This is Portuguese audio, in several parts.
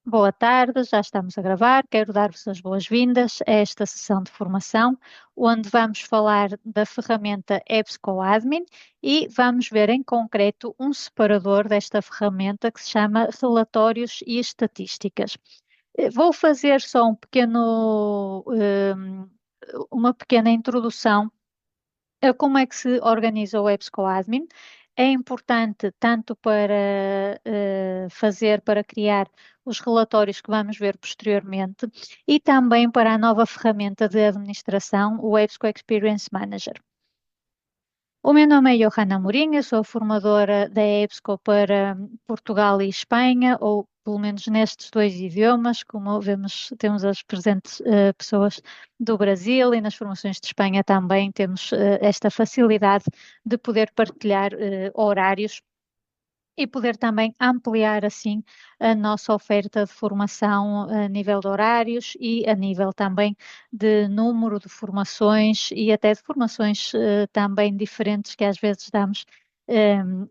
Boa tarde, já estamos a gravar. Quero dar-vos as boas-vindas a esta sessão de formação, onde vamos falar da ferramenta EBSCO Admin e vamos ver em concreto um separador desta ferramenta que se chama Relatórios e Estatísticas. Vou fazer só uma pequena introdução a como é que se organiza o EBSCO Admin. É importante tanto para para criar os relatórios que vamos ver posteriormente e também para a nova ferramenta de administração, o EBSCO Experience Manager. O meu nome é Johanna Mourinho, sou formadora da EBSCO para Portugal e Espanha, ou pelo menos nestes dois idiomas, como vemos, temos as presentes pessoas do Brasil e nas formações de Espanha também temos esta facilidade de poder partilhar horários e poder também ampliar assim a nossa oferta de formação a nível de horários e a nível também de número de formações e até de formações também diferentes que às vezes damos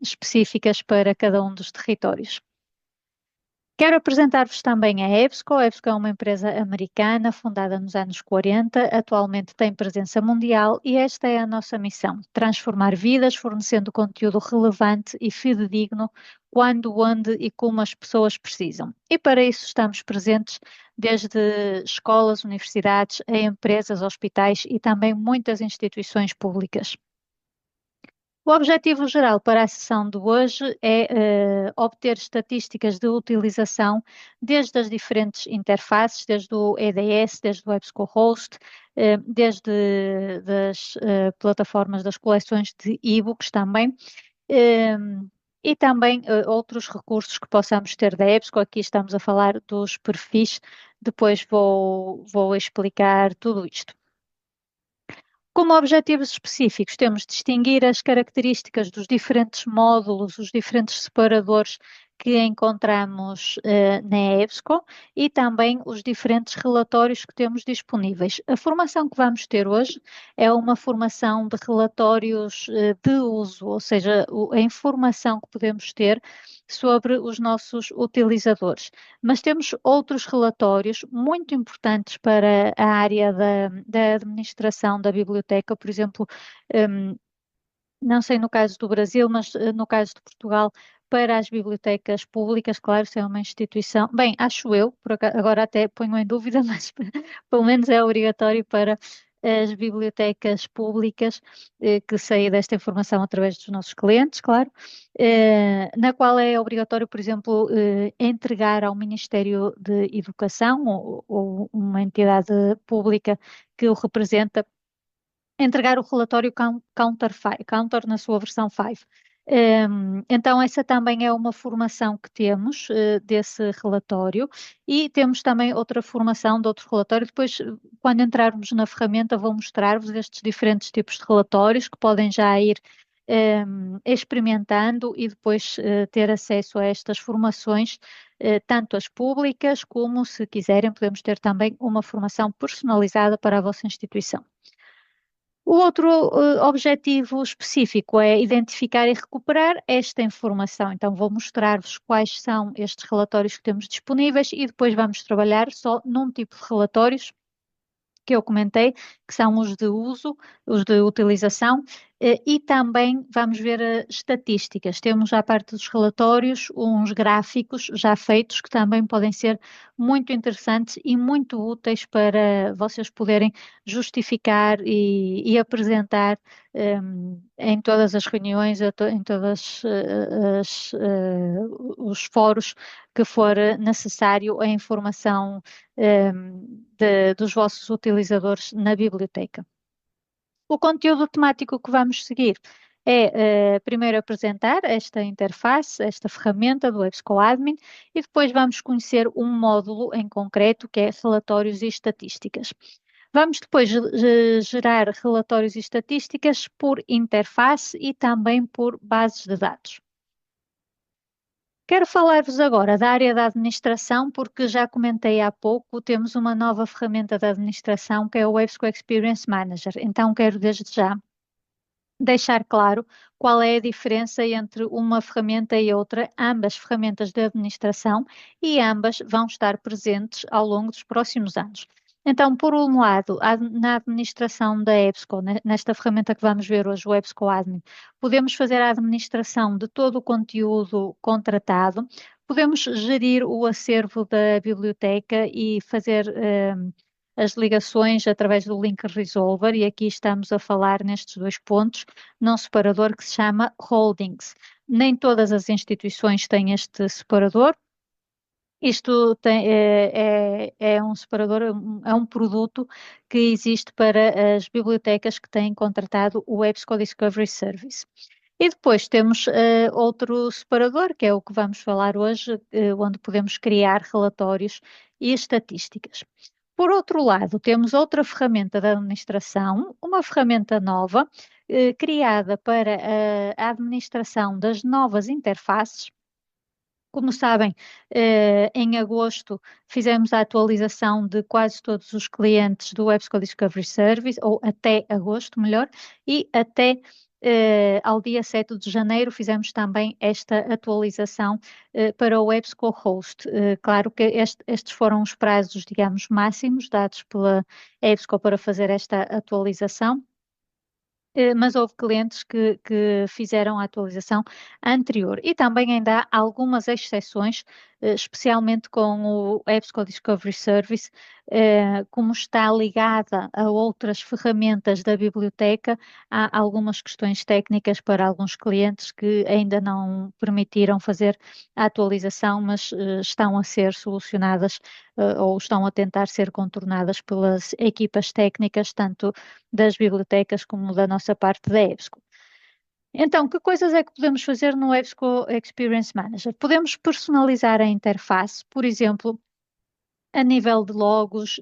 específicas para cada um dos territórios. Quero apresentar-vos também a EBSCO. A EBSCO é uma empresa americana fundada nos anos 40, atualmente tem presença mundial e esta é a nossa missão: transformar vidas, fornecendo conteúdo relevante e fidedigno quando, onde e como as pessoas precisam. E para isso estamos presentes desde escolas, universidades, a empresas, hospitais e também muitas instituições públicas. O objetivo geral para a sessão de hoje é obter estatísticas de utilização desde as diferentes interfaces, desde o EDS, desde o EBSCO Host, desde das plataformas das coleções de e-books também, eh, e também outros recursos que possamos ter da EBSCO. Aqui estamos a falar dos perfis, depois vou explicar tudo isto. Como objetivos específicos, temos de distinguir as características dos diferentes módulos, os diferentes separadores que encontramos na EBSCO e também os diferentes relatórios que temos disponíveis. A formação que vamos ter hoje é uma formação de relatórios de uso, ou seja, a informação que podemos ter sobre os nossos utilizadores. Mas temos outros relatórios muito importantes para a área da administração da biblioteca, por exemplo, hum, não sei no caso do Brasil, mas no caso de Portugal, para as bibliotecas públicas, claro, se é uma instituição, bem, acho eu, agora até ponho em dúvida, mas pelo menos é obrigatório para as bibliotecas públicas, que saem desta informação através dos nossos clientes, claro, na qual é obrigatório, por exemplo, entregar ao Ministério de Educação ou uma entidade pública que o representa entregar o relatório Counter na sua versão 5. Então, essa também é uma formação que temos desse relatório e temos também outra formação de outro relatório. Depois, quando entrarmos na ferramenta, vou mostrar-vos estes diferentes tipos de relatórios que podem já ir experimentando e depois ter acesso a estas formações, tanto as públicas como, se quiserem, podemos ter também uma formação personalizada para a vossa instituição. O outro objetivo específico é identificar e recuperar esta informação. Então, vou mostrar-vos quais são estes relatórios que temos disponíveis e depois vamos trabalhar só num tipo de relatórios que eu comentei, que são os de uso, os de utilização, e também vamos ver estatísticas. Temos à parte dos relatórios uns gráficos já feitos que também podem ser muito interessantes e muito úteis para vocês poderem justificar e apresentar em todas as reuniões, em todas os fóruns que for necessário a informação dos vossos utilizadores na biblioteca. O conteúdo temático que vamos seguir é primeiro apresentar esta interface, esta ferramenta do EBSCO Admin e depois vamos conhecer um módulo em concreto que é relatórios e estatísticas. Vamos depois gerar relatórios e estatísticas por interface e também por bases de dados. Quero falar-vos agora da área da administração, porque já comentei há pouco, temos uma nova ferramenta de administração que é o EBSCO Experience Manager. Então, quero desde já deixar claro qual é a diferença entre uma ferramenta e outra, ambas ferramentas de administração, e ambas vão estar presentes ao longo dos próximos anos. Então, por um lado, na administração da EBSCO, nesta ferramenta que vamos ver hoje, o EBSCO Admin, podemos fazer a administração de todo o conteúdo contratado, podemos gerir o acervo da biblioteca e fazer as ligações através do link resolver, e aqui estamos a falar nestes dois pontos, num separador que se chama Holdings. Nem todas as instituições têm este separador. Isto é um separador, é um produto que existe para as bibliotecas que têm contratado o EBSCO Discovery Service. E depois temos outro separador, que é o que vamos falar hoje, onde podemos criar relatórios e estatísticas. Por outro lado, temos outra ferramenta da administração, uma ferramenta nova, criada para a administração das novas interfaces. Como sabem, em agosto fizemos a atualização de quase todos os clientes do EBSCO Discovery Service, ou até agosto, melhor, e até ao dia 7 de janeiro fizemos também esta atualização para o EBSCO Host. Claro que estes foram os prazos, digamos, máximos dados pela EBSCO para fazer esta atualização. Mas houve clientes que fizeram a atualização anterior. E também ainda há algumas exceções, especialmente com o EBSCO Discovery Service, como está ligada a outras ferramentas da biblioteca, há algumas questões técnicas para alguns clientes que ainda não permitiram fazer a atualização, mas estão a ser solucionadas, ou estão a tentar ser contornadas pelas equipas técnicas, tanto das bibliotecas como da nossa parte da EBSCO. Então, que coisas é que podemos fazer no EBSCO Experience Manager? Podemos personalizar a interface, por exemplo, a nível de logos,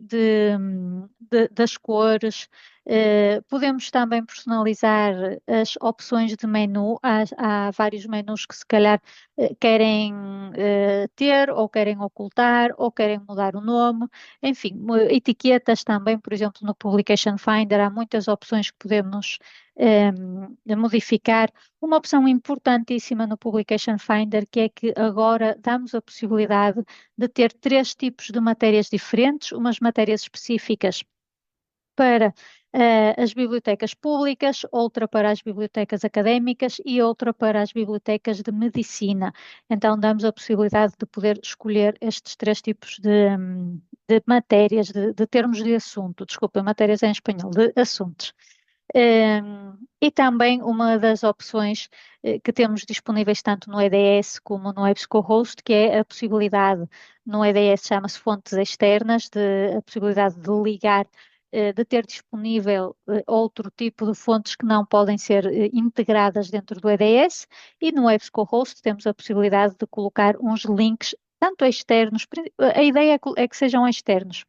das cores. Podemos também personalizar as opções de menu. Há vários menus que se calhar querem ter, ou querem ocultar, ou querem mudar o nome. Enfim, etiquetas também, por exemplo, no Publication Finder há muitas opções que podemos modificar. Uma opção importantíssima no Publication Finder, que é que agora damos a possibilidade de ter três tipos de matérias diferentes, umas matérias específicas para as bibliotecas públicas, outra para as bibliotecas académicas e outra para as bibliotecas de medicina. Então, damos a possibilidade de poder escolher estes três tipos de matérias, de termos de assunto, desculpa, matérias em espanhol, de assuntos. E também uma das opções que temos disponíveis tanto no EDS como no EBSCOhost, que é a possibilidade, no EDS chama-se fontes externas, a possibilidade de ligar, de ter disponível outro tipo de fontes que não podem ser integradas dentro do EDS, e no EBSCOhost temos a possibilidade de colocar uns links tanto externos, a ideia é que sejam externos,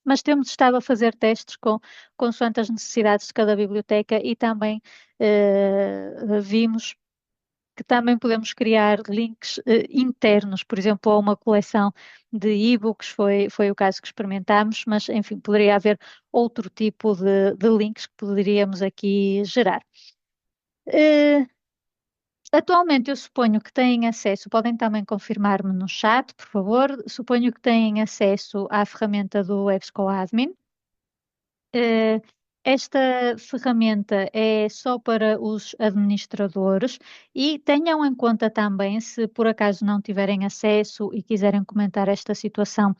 mas temos estado a fazer testes consoante as necessidades de cada biblioteca, e também vimos que também podemos criar links internos, por exemplo, a uma coleção de e-books, foi o caso que experimentámos, mas enfim, poderia haver outro tipo de links que poderíamos aqui gerar. Atualmente, eu suponho que têm acesso, podem também confirmar-me no chat, por favor. Suponho que têm acesso à ferramenta do EBSCO Admin. Eh, Esta ferramenta é só para os administradores, e tenham em conta também, se por acaso não tiverem acesso e quiserem comentar esta situação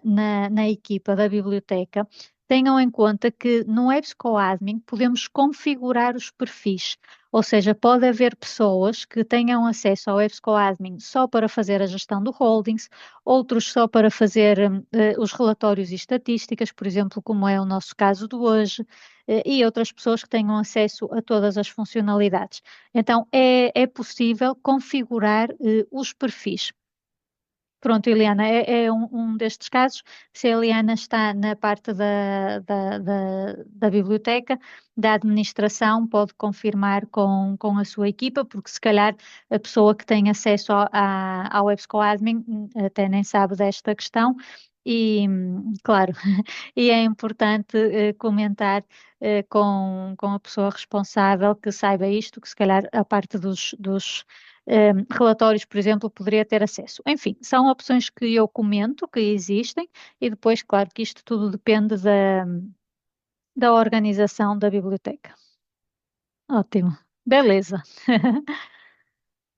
na equipa da biblioteca, tenham em conta que no EBSCO Admin podemos configurar os perfis, ou seja, pode haver pessoas que tenham acesso ao EBSCO Admin só para fazer a gestão do holdings, outros só para fazer os relatórios e estatísticas, por exemplo, como é o nosso caso de hoje, e outras pessoas que tenham acesso a todas as funcionalidades. Então, é possível configurar os perfis. Pronto, Eliana, é um destes casos. Se a Eliana está na parte da biblioteca, da administração, pode confirmar com a sua equipa, porque se calhar a pessoa que tem acesso ao EBSCO Admin até nem sabe desta questão, Claro, e é importante comentar com a pessoa responsável que saiba isto, que se calhar a parte dos relatórios, por exemplo, poderia ter acesso. Enfim, são opções que eu comento, que existem, e depois, claro, que isto tudo depende da organização da biblioteca. Ótimo, beleza.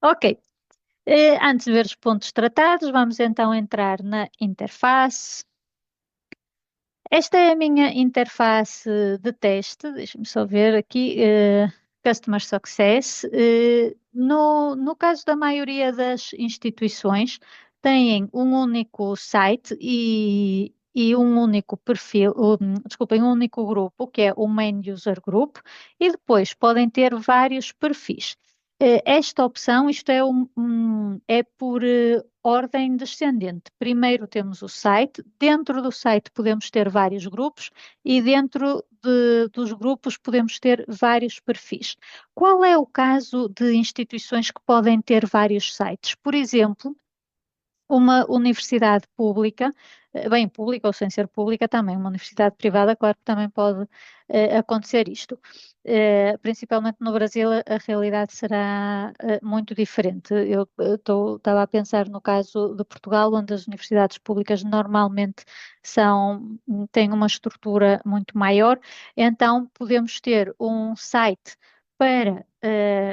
Ok, antes de ver os pontos tratados, vamos então entrar na interface. Esta é a minha interface de teste. Deixa-me só ver aqui, Customer Success. No caso da maioria das instituições, têm um único site e um único perfil, desculpem, um único grupo, que é o Main User Group, e depois podem ter vários perfis. Esta opção, isto é, é por ordem descendente. Primeiro temos o site, dentro do site podemos ter vários grupos e dentro dos grupos podemos ter vários perfis. Qual é o caso de instituições que podem ter vários sites? Por exemplo, uma universidade pública, bem, pública ou sem ser pública também, uma universidade privada, claro que também pode acontecer isto. Principalmente no Brasil, a realidade será muito diferente. Eu estava a pensar no caso de Portugal, onde as universidades públicas normalmente têm uma estrutura muito maior, então podemos ter um site para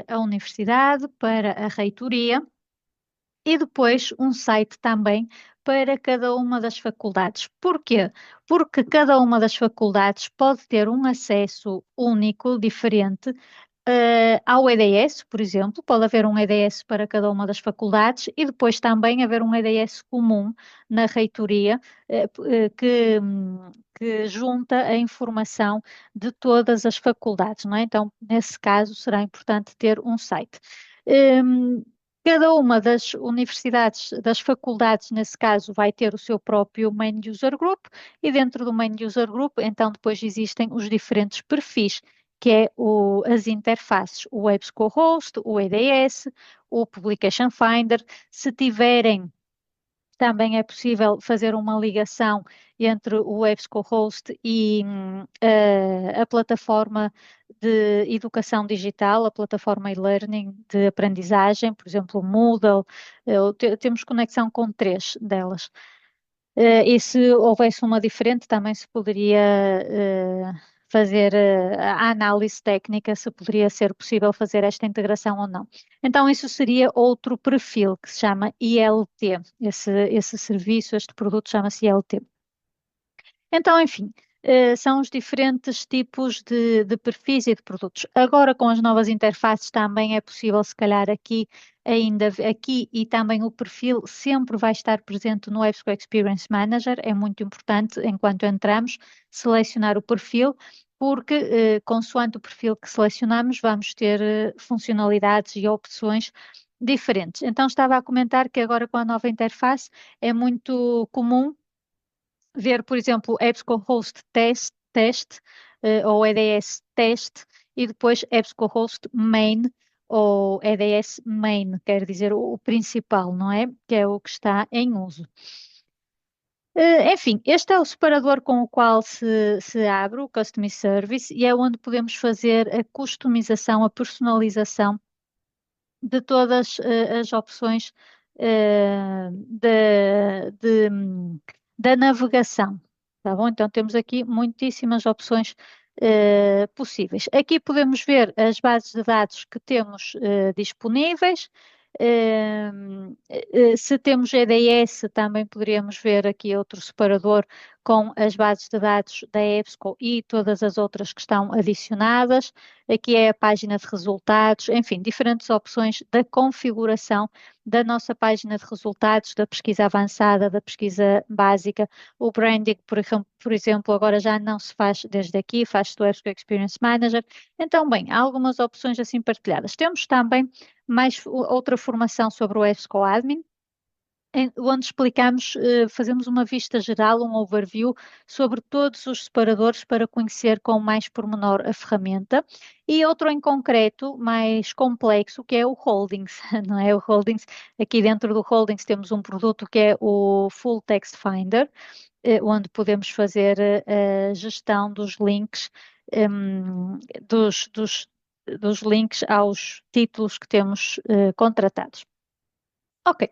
a universidade, para a reitoria e depois um site também para cada uma das faculdades. Porquê? Porque cada uma das faculdades pode ter um acesso único, diferente, ao EDS, por exemplo, pode haver um EDS para cada uma das faculdades e depois também haver um EDS comum na reitoria, que junta a informação de todas as faculdades, não é? Então, nesse caso, será importante ter um site. Hum, Cada uma das universidades, das faculdades, nesse caso, vai ter o seu próprio Main User Group e dentro do Main User Group, então depois existem os diferentes perfis, que é as interfaces, o EBSCO-host, o EDS, o Publication Finder. Se tiverem, também é possível fazer uma ligação entre o EBSCO-host e a plataforma de educação digital, a plataforma e-learning de aprendizagem, por exemplo, o Moodle. Temos conexão com três delas. E se houvesse uma diferente, também se poderia fazer a análise técnica, se poderia ser possível fazer esta integração ou não. Então, isso seria outro perfil que se chama ILT. Esse serviço, este produto chama-se ILT. Então, enfim, são os diferentes tipos de perfis e de produtos. Agora, com as novas interfaces, também é possível, se calhar, aqui e também o perfil sempre vai estar presente no EBSCO Experience Manager. É muito importante, enquanto entramos, selecionar o perfil, porque, consoante o perfil que selecionamos, vamos ter funcionalidades e opções diferentes. Então, estava a comentar que agora, com a nova interface, é muito comum ver, por exemplo, EBSCOhost teste ou EDS teste e depois EBSCOhost main ou EDS main, quer dizer o principal, não é? Que é o que está em uso. Enfim, este é o separador com o qual se abre o Customer Service e é onde podemos fazer a customização, a personalização de todas as opções da navegação. Tá bom? Então temos aqui muitíssimas opções possíveis. Aqui podemos ver as bases de dados que temos disponíveis. Eh, Se temos EDS, também poderíamos ver aqui outro separador com as bases de dados da EBSCO e todas as outras que estão adicionadas. Aqui é a página de resultados, enfim, diferentes opções da configuração da nossa página de resultados, da pesquisa avançada, da pesquisa básica. O branding, por exemplo, agora já não se faz desde aqui, faz-se do EBSCO Experience Manager. Então, bem, há algumas opções assim partilhadas. Temos também mais outra formação sobre o EBSCO Admin, onde explicamos, fazemos uma vista geral, um overview sobre todos os separadores para conhecer com mais pormenor a ferramenta. E outro em concreto, mais complexo, que é o Holdings, não é? O Holdings, aqui dentro do Holdings temos um produto que é o Full Text Finder, onde podemos fazer a gestão dos links, dos, dos, dos links aos títulos que temos contratados. Ok.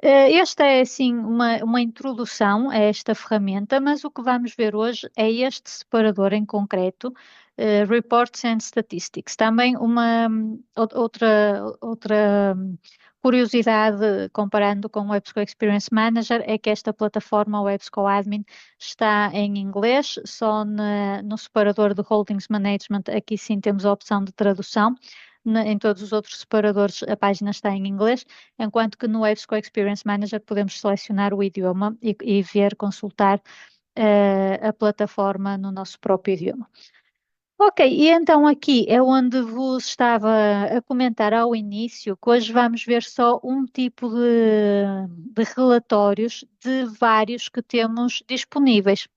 Esta é assim uma introdução a esta ferramenta, mas o que vamos ver hoje é este separador em concreto, Reports and Statistics. Também outra curiosidade comparando com o WebSco Experience Manager é que esta plataforma, o WebSco Admin, está em inglês, só no separador de Holdings Management, aqui sim temos a opção de tradução. Em todos os outros separadores a página está em inglês, enquanto que no WebSco Experience Manager podemos selecionar o idioma e ver, consultar a plataforma no nosso próprio idioma. Ok, e então aqui é onde vos estava a comentar ao início, que hoje vamos ver só um tipo de relatórios de vários que temos disponíveis.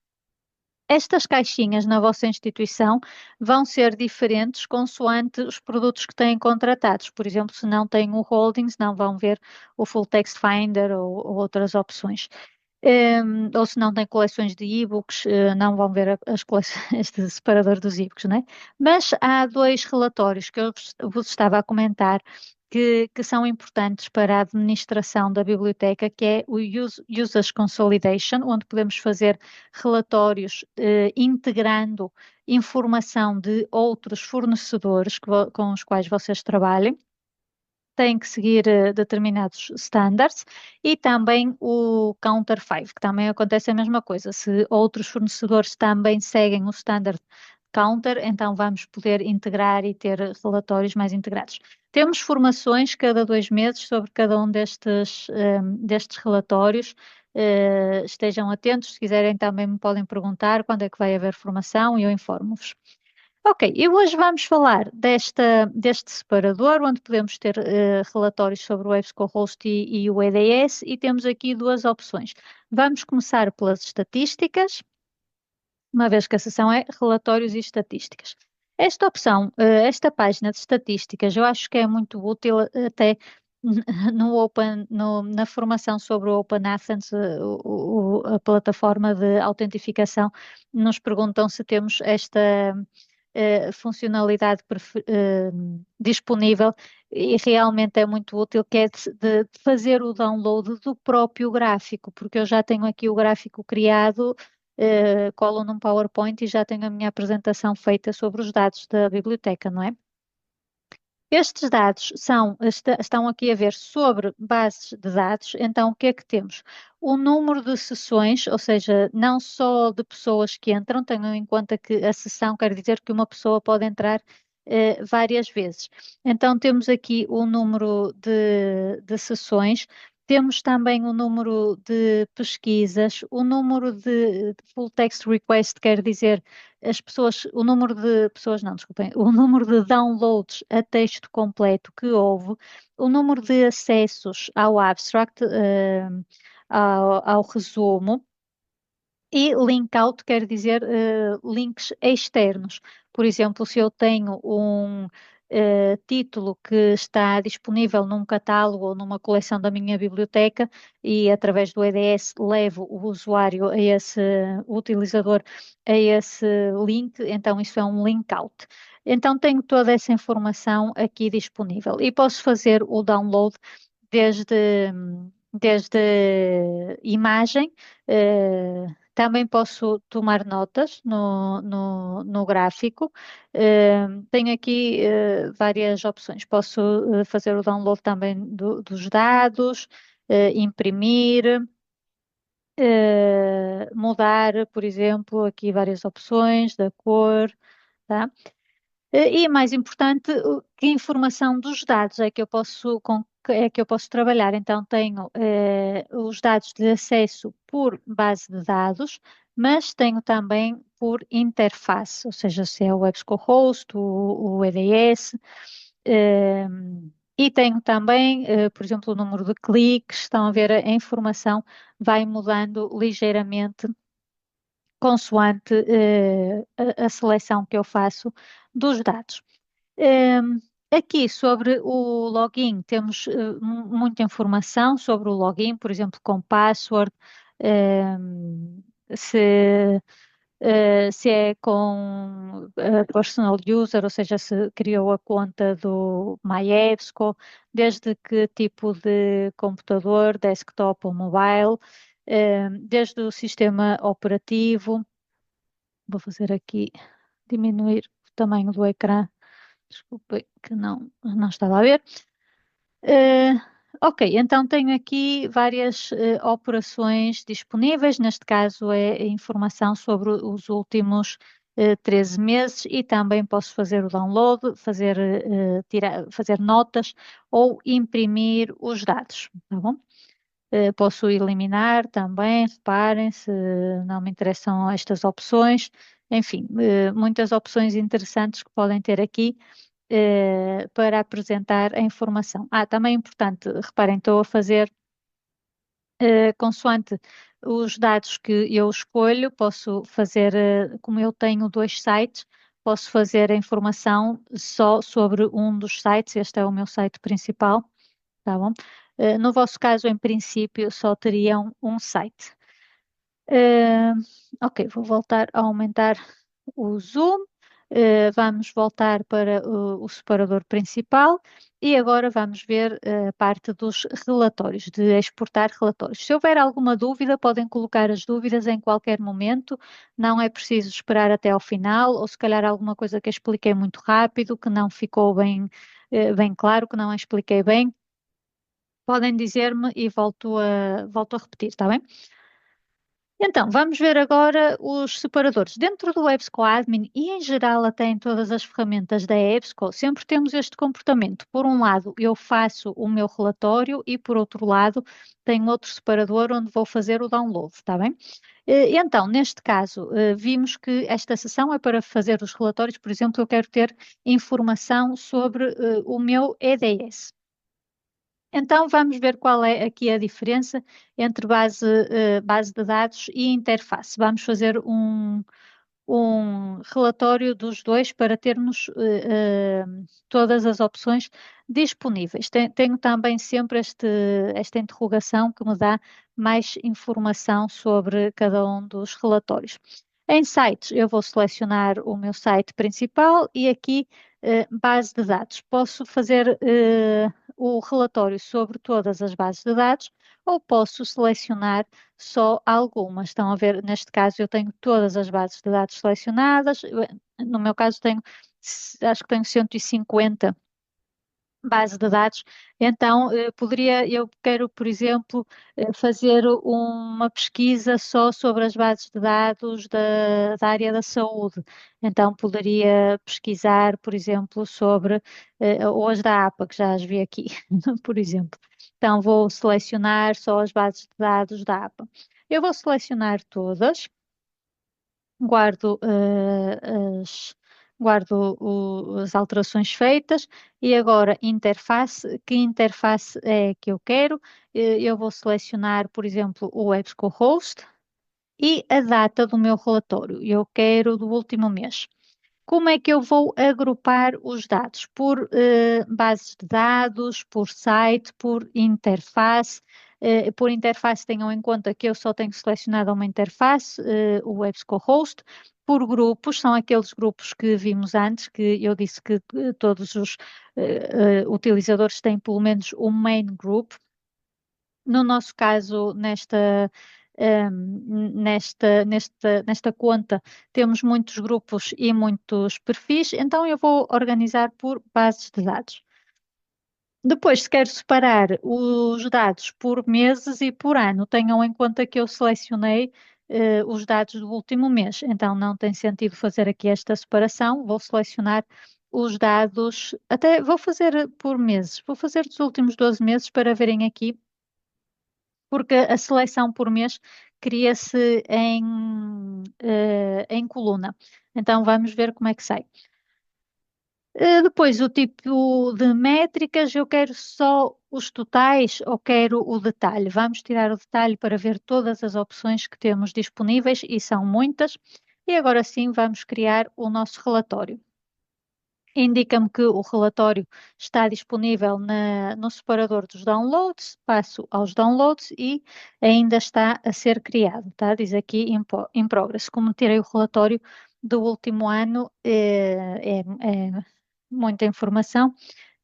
Estas caixinhas na vossa instituição vão ser diferentes consoante os produtos que têm contratados. Por exemplo, se não têm o Holdings, não vão ver o Full Text Finder ou outras opções. Ou se não têm coleções de e-books, não vão ver as coleções, este separador dos e-books, não é? Mas há dois relatórios que eu vos estava a comentar que são importantes para a administração da biblioteca, que é o Users Consolidation, onde podemos fazer relatórios integrando informação de outros fornecedores com os quais vocês trabalhem. Têm que seguir determinados standards e também o Counter 5, que também acontece a mesma coisa. Se outros fornecedores também seguem o standard Counter, então vamos poder integrar e ter relatórios mais integrados. Temos formações cada 2 meses sobre cada um destes relatórios. Estejam atentos, se quiserem também me podem perguntar quando é que vai haver formação e eu informo-vos. Ok, e hoje vamos falar deste separador, onde podemos ter relatórios sobre o EBSCO-Host e o EDS, e temos aqui duas opções. Vamos começar pelas estatísticas, uma vez que a seção é relatórios e estatísticas. Esta opção, esta página de estatísticas, eu acho que é muito útil até na formação sobre o Open Athens, a plataforma de autentificação, nos perguntam se temos esta funcionalidade disponível e realmente é muito útil, que é de fazer o download do próprio gráfico, porque eu já tenho aqui o gráfico criado, colo num PowerPoint e já tenho a minha apresentação feita sobre os dados da biblioteca, não é? Estes dados estão aqui a ver sobre bases de dados, então o que é que temos? O número de sessões, ou seja, não só de pessoas que entram, tenham em conta que a sessão quer dizer que uma pessoa pode entrar várias vezes. Então temos aqui o número de sessões, temos também o número de pesquisas, o número de full text request, quer dizer as pessoas, o número de pessoas, não, desculpem, o número de downloads a texto completo que houve, o número de acessos ao abstract, ao resumo, e link out quer dizer links externos. Por exemplo, se eu tenho um título que está disponível num catálogo ou numa coleção da minha biblioteca e através do EDS levo o usuário a esse, o utilizador a esse link, então isso é um link out. Então tenho toda essa informação aqui disponível e posso fazer o download desde imagem, também posso tomar notas no gráfico. Tenho aqui várias opções. Posso fazer o download também dos dados, imprimir, mudar, por exemplo, aqui várias opções da cor, tá? E mais importante, que informação dos dados é que eu posso, é que eu posso trabalhar? Então, tenho os dados de acesso por base de dados, mas tenho também por interface, ou seja, se é o EBSCO Host, o EDS, E tenho também, por exemplo, o número de cliques. Estão a ver, a informação vai mudando ligeiramente consoante a seleção que eu faço dos dados. Ehm, Aqui sobre o login temos muita informação sobre o login, por exemplo, com password, se, se é com personal user, ou seja, se criou a conta do MyEBSCO, desde que tipo de computador, desktop ou mobile, desde o sistema operativo. Vou fazer aqui diminuir o tamanho do ecrã. Desculpe que não estava a ver. Eh, ok, então tenho aqui várias operações disponíveis. Neste caso é a informação sobre os últimos 13 meses e também posso fazer o download, fazer notas ou imprimir os dados, tá bom? Posso eliminar também, reparem se não me interessam estas opções. Enfim, muitas opções interessantes que podem ter aqui para apresentar a informação. Também é importante, reparem, estou a fazer consoante os dados que eu escolho, posso fazer, como eu tenho dois sites, posso fazer a informação só sobre um dos sites, este é o meu site principal, tá bom? No vosso caso, em princípio, só teriam um site. Eh, ok, vou voltar a aumentar o zoom. Vamos voltar para o separador principal e agora vamos ver a parte dos relatórios, de exportar relatórios. Se houver alguma dúvida, podem colocar as dúvidas em qualquer momento, não é preciso esperar até ao final, ou se calhar alguma coisa que eu expliquei muito rápido, que não ficou bem claro, que não expliquei bem, podem dizer-me e volto a repetir, está bem? Então, vamos ver agora os separadores. Dentro do EBSCO Admin e em geral até em todas as ferramentas da EBSCO, sempre temos este comportamento. Por um lado, eu faço o meu relatório e por outro lado, tenho outro separador onde vou fazer o download, está bem? Então, neste caso, vimos que esta sessão é para fazer os relatórios. Por exemplo, eu quero ter informação sobre o meu EDS. Então, vamos ver qual é aqui a diferença entre base de dados e interface. Vamos fazer um relatório dos dois para termos todas as opções disponíveis. Tenho também sempre esta interrogação que me dá mais informação sobre cada um dos relatórios. Em sites, eu vou selecionar o meu site principal e aqui base de dados. Posso fazer o relatório sobre todas as bases de dados ou posso selecionar só algumas. Estão a ver, neste caso eu tenho todas as bases de dados selecionadas. No meu caso acho que tenho 150 bases de dados. Então, eu quero, por exemplo, fazer uma pesquisa só sobre as bases de dados da área da saúde. Então, poderia pesquisar, por exemplo, sobre, ou as da APA, que já as vi aqui, por exemplo. Então, vou selecionar só as bases de dados da APA. Eu vou selecionar todas, guardo, as alterações feitas e agora interface. Que interface é que eu quero? Eu vou selecionar, por exemplo, o EBSCOhost e a data do meu relatório. Eu quero do último mês. Como é que eu vou agrupar os dados? Por bases de dados, por site, por interface. Por interface, tenham em conta que eu só tenho selecionado uma interface, o EBSCOhost. Por grupos, são aqueles grupos que vimos antes, que eu disse que todos os utilizadores têm pelo menos um main group. No nosso caso, nesta conta, temos muitos grupos e muitos perfis, então eu vou organizar por bases de dados. Depois, se quero separar os dados por meses e por ano, tenham em conta que eu selecionei os dados do último mês, então não tem sentido fazer aqui esta separação, vou selecionar os dados, até vou fazer por meses, vou fazer dos últimos 12 meses para verem aqui porque a seleção por mês cria-se em coluna. Então vamos ver como é que sai. Depois, o tipo de métricas, eu quero só os totais ou quero o detalhe? Vamos tirar o detalhe para ver todas as opções que temos disponíveis e são muitas. E agora sim, vamos criar o nosso relatório. Indica-me que o relatório está disponível no separador dos downloads, passo aos downloads e ainda está a ser criado, tá? Diz aqui in progress. Como tirei o relatório do último ano, é muita informação,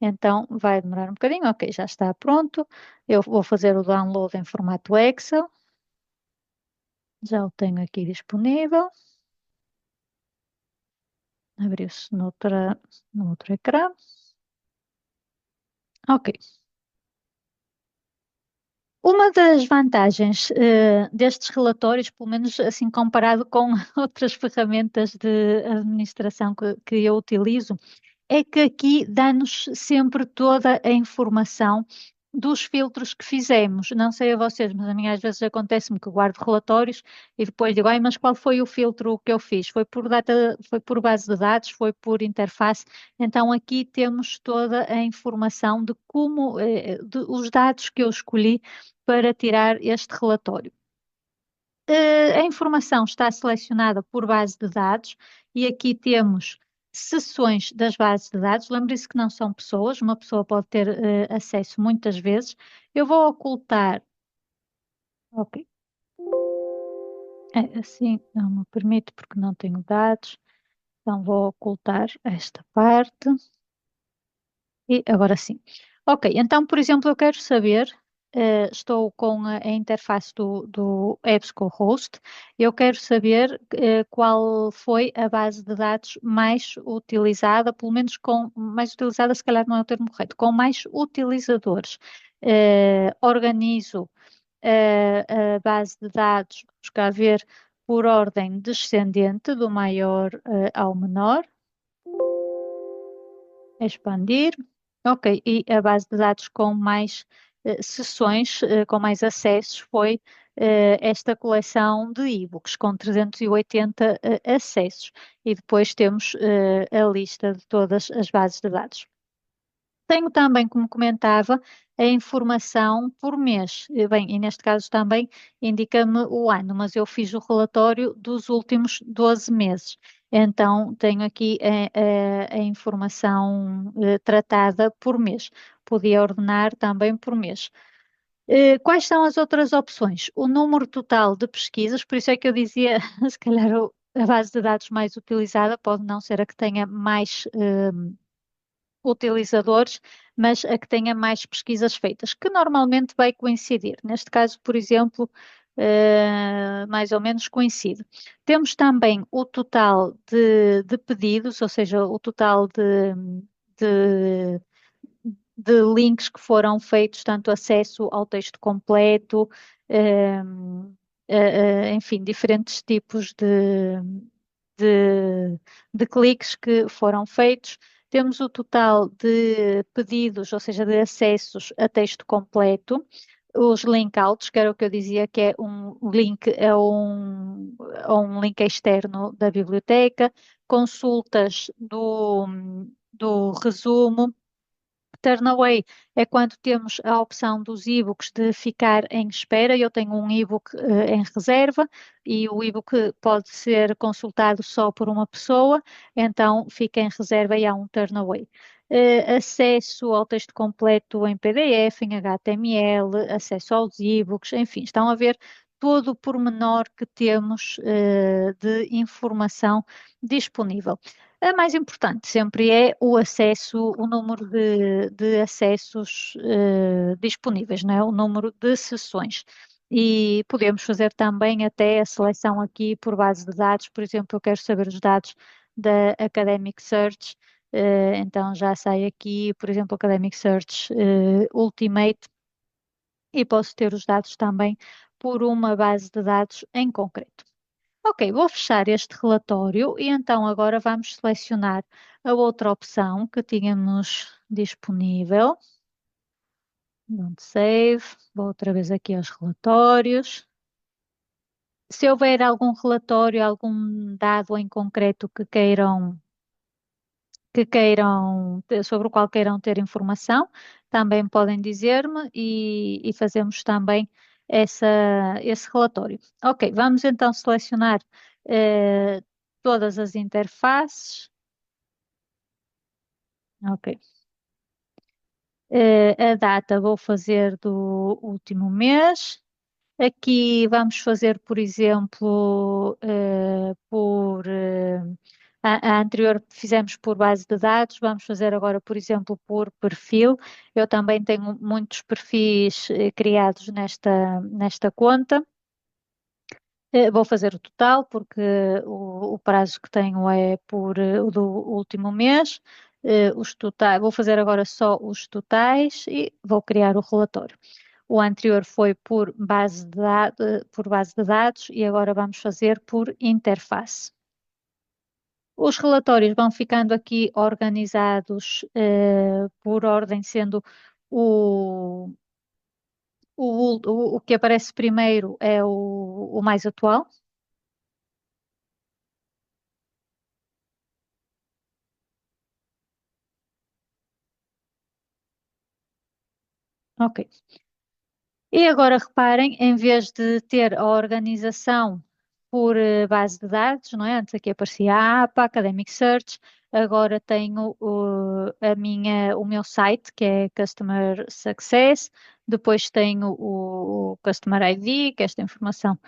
então vai demorar um bocadinho. Ok, já está pronto. Eu vou fazer o download em formato Excel, já o tenho aqui disponível. Abriu-se no outro ecrã. Ok. Uma das vantagens destes relatórios, pelo menos assim comparado com outras ferramentas de administração que eu utilizo, é que aqui dá-nos sempre toda a informação dos filtros que fizemos. Não sei a vocês, mas a mim às vezes acontece-me que guardo relatórios e depois digo, ai, mas qual foi o filtro que eu fiz? Foi por data, foi por base de dados, foi por interface. Então aqui temos toda a informação de como, os dados que eu escolhi para tirar este relatório. A informação está selecionada por base de dados e aqui temos seções das bases de dados. Lembre-se que não são pessoas, uma pessoa pode ter acesso muitas vezes. Eu vou ocultar, ok, assim não me permite porque não tenho dados, então vou ocultar esta parte. E agora sim. Ok, então, por exemplo, eu quero saber, estou com a interface do EBSCO-host, eu quero saber qual foi a base de dados mais utilizada, pelo menos com mais utilizada, se calhar não é o termo correto, com mais utilizadores. Organizo a base de dados, vamos cá ver, por ordem descendente, do maior ao menor. Expandir. Ok, e a base de dados com mais sessões, com mais acessos, foi esta coleção de e-books, com 380 acessos. E depois temos a lista de todas as bases de dados. Tenho também, como comentava, a informação por mês. Bem, e neste caso também indica-me o ano, mas eu fiz o relatório dos últimos 12 meses. Então, tenho aqui a informação tratada por mês. Podia ordenar também por mês. Quais são as outras opções? O número total de pesquisas, por isso é que eu dizia, se calhar a base de dados mais utilizada pode não ser a que tenha mais utilizadores, mas a que tenha mais pesquisas feitas, que normalmente vai coincidir. Neste caso, por exemplo, mais ou menos coincide. Temos também o total de pedidos, ou seja, o total de, de links que foram feitos, tanto acesso ao texto completo, enfim, diferentes tipos de, de cliques que foram feitos. Temos o total de pedidos, ou seja, de acessos a texto completo, os link outs, que era o que eu dizia, que é um link a um link externo da biblioteca, consultas do resumo. Turnaway é quando temos a opção dos e-books de ficar em espera. Eu tenho um e-book em reserva e o e-book pode ser consultado só por uma pessoa, então fica em reserva e há um turnaway. Acesso ao texto completo em PDF, em HTML, acesso aos e-books, enfim, estão a ver todo o pormenor que temos de informação disponível. A mais importante sempre é o acesso, o número de acessos disponíveis, não é? O número de sessões. E podemos fazer também até a seleção aqui por base de dados. Por exemplo, eu quero saber os dados da Academic Search, então já sai aqui, por exemplo, Academic Search Ultimate, e posso ter os dados também por uma base de dados em concreto. Ok, vou fechar este relatório e então agora vamos selecionar a outra opção que tínhamos disponível. Don't save. Vou outra vez aqui aos relatórios. Se houver algum relatório, algum dado em concreto que queiram sobre o qual queiram ter informação, também podem dizer-me e fazemos também essa, esse relatório. Ok, vamos então selecionar eh, todas as interfaces. Ok. A data vou fazer do último mês. Aqui vamos fazer, por exemplo, a anterior fizemos por base de dados, vamos fazer agora, por exemplo, por perfil. Eu também tenho muitos perfis criados nesta conta. Vou fazer o total, porque o prazo que tenho é por o do último mês. Os totais, vou fazer agora só os totais e vou criar o relatório. O anterior foi por base de dados e agora vamos fazer por interface. Os relatórios vão ficando aqui organizados por ordem, sendo o, o que aparece primeiro é o mais atual. Ok. E agora reparem, em vez de ter a organização por base de dados, não é? Antes aqui aparecia a APA, Academic Search, agora tenho o meu site, que é Customer Success, depois tenho o Customer ID, que esta informação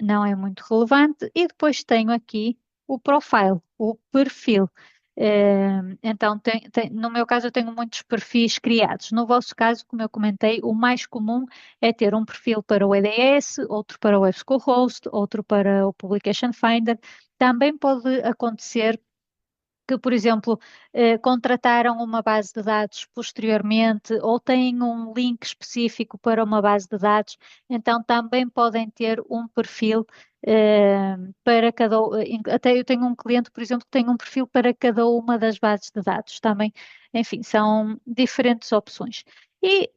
não é muito relevante. E depois tenho aqui o profile, o perfil. Então, no meu caso, eu tenho muitos perfis criados. No vosso caso, como eu comentei, o mais comum é ter um perfil para o EDS, outro para o EBSCOhost, outro para o Publication Finder. Também pode acontecer que, por exemplo, contrataram uma base de dados posteriormente ou têm um link específico para uma base de dados, então também podem ter um perfil para até eu tenho um cliente, por exemplo, que tem um perfil para cada uma das bases de dados também. Enfim, são diferentes opções. E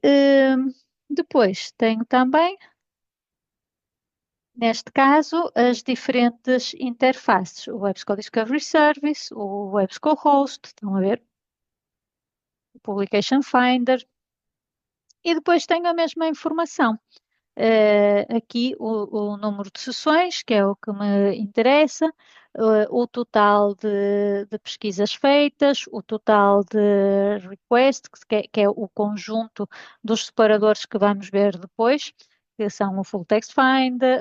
depois tenho também, neste caso, as diferentes interfaces, o WebSco Discovery Service, o WebSco Host, estão a ver? O Publication Finder, e depois tenho a mesma informação. Aqui o número de sessões, que é o que me interessa, o total de pesquisas feitas, o total de requests, que é o conjunto dos separadores que vamos ver depois, que são o Full Text Finder,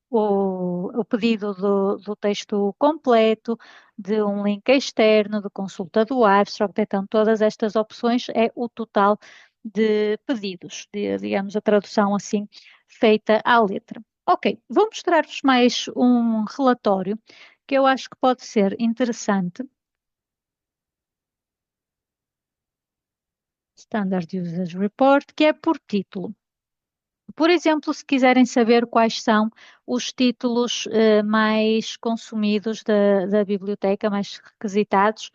o pedido do texto completo, de um link externo, de consulta do abstract, então todas estas opções é o total de pedidos, digamos, a tradução assim feita à letra. Ok, vou mostrar-vos mais um relatório que eu acho que pode ser interessante. Standard Usage Report, que é por título. Por exemplo, se quiserem saber quais são os títulos mais consumidos da biblioteca, mais requisitados,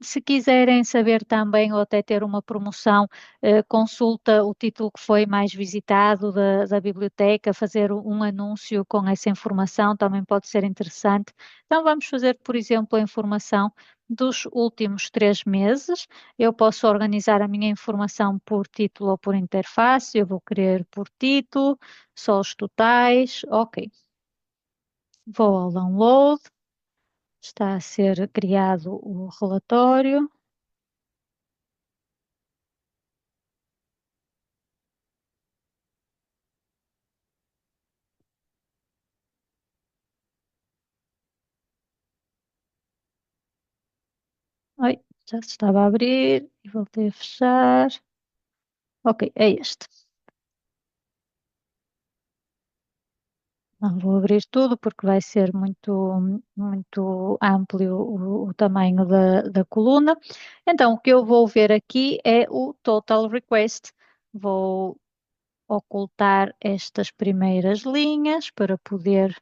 se quiserem saber também ou até ter uma promoção, consulta o título que foi mais visitado da biblioteca, fazer um anúncio com essa informação também pode ser interessante. Então, vamos fazer, por exemplo, a informação dos últimos 3 meses. Eu posso organizar a minha informação por título ou por interface. Eu vou querer por título, só os totais. Ok. Vou ao download. Está a ser criado o relatório. Oi, já se estava a abrir e voltei a fechar. Ok, é este. Não vou abrir tudo porque vai ser muito amplo o tamanho da coluna. Então, o que eu vou ver aqui é o total request. Vou ocultar estas primeiras linhas para poder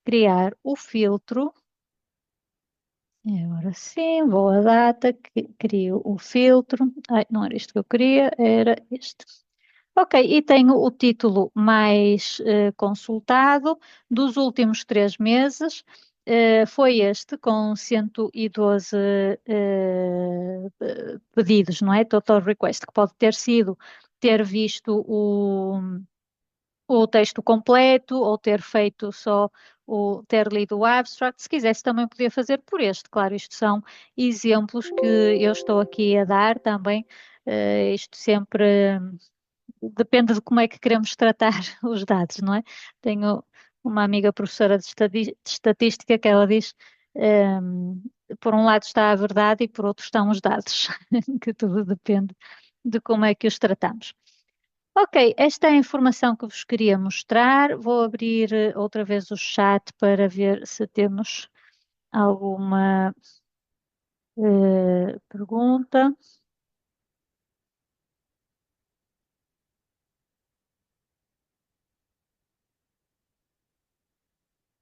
criar o filtro. E agora sim, vou à data, crio o filtro. Ai, não era isto que eu queria, era este. Ok, e tenho o título mais consultado dos últimos 3 meses. foi este, com 112 pedidos, não é? Total request, que pode ter sido ter visto o texto completo ou ter feito só ter lido o abstract. Se quisesse, também podia fazer por este. Claro, isto são exemplos que eu estou aqui a dar também. Isto sempre depende de como é que queremos tratar os dados, não é? Tenho uma amiga professora de estatística que ela diz, ehm, por um lado está a verdade e por outro estão os dados, que tudo depende de como é que os tratamos. Ok, esta é a informação que vos queria mostrar. Vou abrir outra vez o chat para ver se temos alguma pergunta.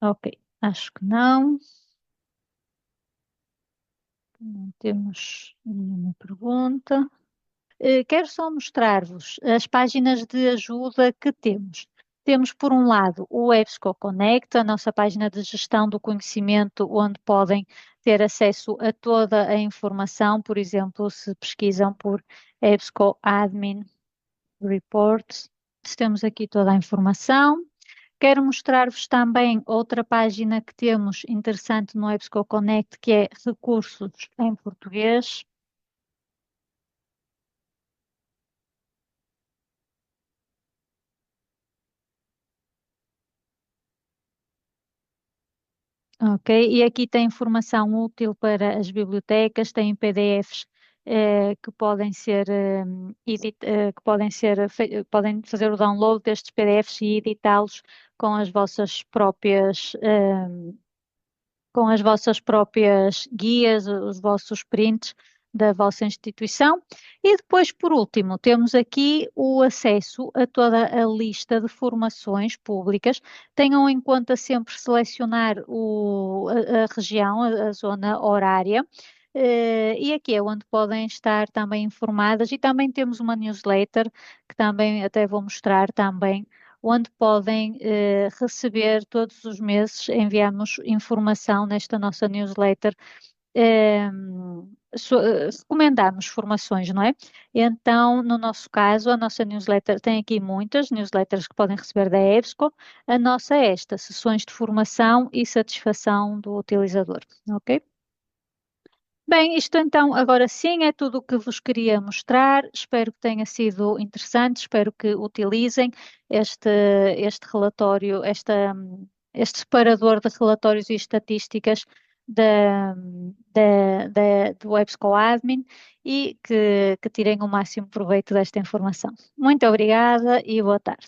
Ok, acho que não. Não temos nenhuma pergunta. Quero só mostrar-vos as páginas de ajuda que temos. Temos, por um lado, o EBSCO Connect, a nossa página de gestão do conhecimento, onde podem ter acesso a toda a informação. Por exemplo, se pesquisam por EBSCO Admin Reports, temos aqui toda a informação. Quero mostrar-vos também outra página que temos interessante no EBSCO Connect, que é Recursos em Português. Ok, e aqui tem informação útil para as bibliotecas, tem PDFs que podem ser, que podem ser, podem fazer o download destes PDFs e editá-los com as vossas próprias, com as vossas próprias guias, os vossos prints da vossa instituição. E depois, por último, temos aqui o acesso a toda a lista de formações públicas. Tenham em conta sempre selecionar a região, a zona horária. E aqui é onde podem estar também informadas, e também temos uma newsletter que também até vou mostrar também, onde podem receber todos os meses, enviamos informação nesta nossa newsletter. eh, Recomendamos formações, não é? Então, no nosso caso, a nossa newsletter tem aqui muitas newsletters que podem receber da EBSCO. A nossa é esta, sessões de formação e satisfação do utilizador, ok? Bem, isto então agora sim é tudo o que vos queria mostrar. Espero que tenha sido interessante, espero que utilizem este, este relatório, este separador de relatórios e estatísticas do EBSCO Admin e que tirem o máximo proveito desta informação. Muito obrigada e boa tarde.